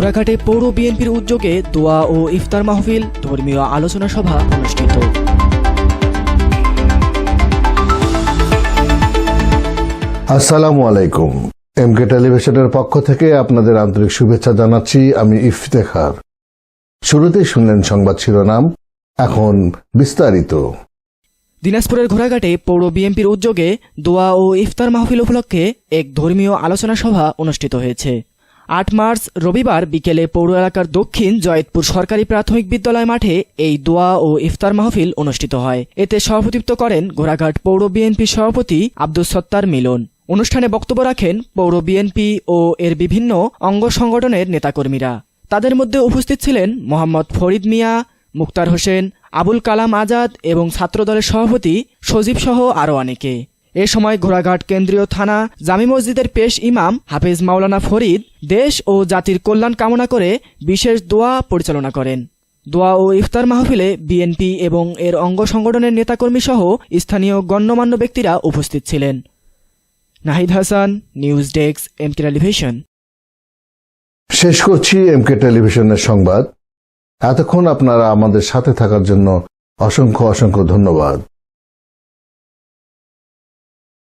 ঘোড়াঘাটে পৌর বিএনপির উদ্যোগে দোয়া ও ইফতার মাহফিল, ধর্মীয় আলোচনা সভা অনুষ্ঠিত। আসসালামু আলাইকুম। এমকে টেলিভিশনের পক্ষ থেকে আপনাদের আন্তরিক শুভেচ্ছা জানাচ্ছি। আমি ইফতেখার। শুরুতেই শুনলেন সংবাদ শিরোনাম, এখন বিস্তারিত। দিনাজপুরের ঘোড়াঘাটে পৌর বিএনপির উদ্যোগে দোয়া ও ইফতার মাহফিল উপলক্ষে এক ধর্মীয় আলোচনা সভা অনুষ্ঠিত হয়েছে। ৮ মার্চ রবিবার বিকেলে পৌর এলাকার দক্ষিণ জয়েদপুর সরকারি প্রাথমিক বিদ্যালয় মাঠে এই দোয়া ও ইফতার মাহফিল অনুষ্ঠিত হয়। এতে সভাপতিত্ব করেন ঘোড়াঘাট পৌর বিএনপি সভাপতি আব্দুস সত্তার মিলন। অনুষ্ঠানে বক্তব্য রাখেন পৌর বিএনপি ও এর বিভিন্ন অঙ্গ সংগঠনের নেতাকর্মীরা। তাদের মধ্যে উপস্থিত ছিলেন মোহাম্মদ ফরিদ মিয়া, মুক্তার হোসেন, আবুল কালাম আজাদ এবং ছাত্রদলের সভাপতি সজীব সহ আরও অনেকে। এ সময় ঘোড়াঘাট কেন্দ্রীয় থানা জামি মসজিদের পেশ ইমাম হাফেজ মাওলানা ফরিদ দেশ ও জাতির কল্যাণ কামনা করে বিশেষ দোয়া পরিচালনা করেন। দোয়া ও ইফতার মাহফিলে বিএনপি এবং এর অঙ্গ সংগঠনের নেতাকর্মী সহ স্থানীয় গণ্যমান্য ব্যক্তিরা উপস্থিত ছিলেন। Nahid Hasan, news desk, MK television. শেষ করছি এমকে টেলিভিশনের সংবাদ। এতক্ষণ আপনারা আমাদের সাথে থাকার জন্য অসংখ্য ধন্যবাদ।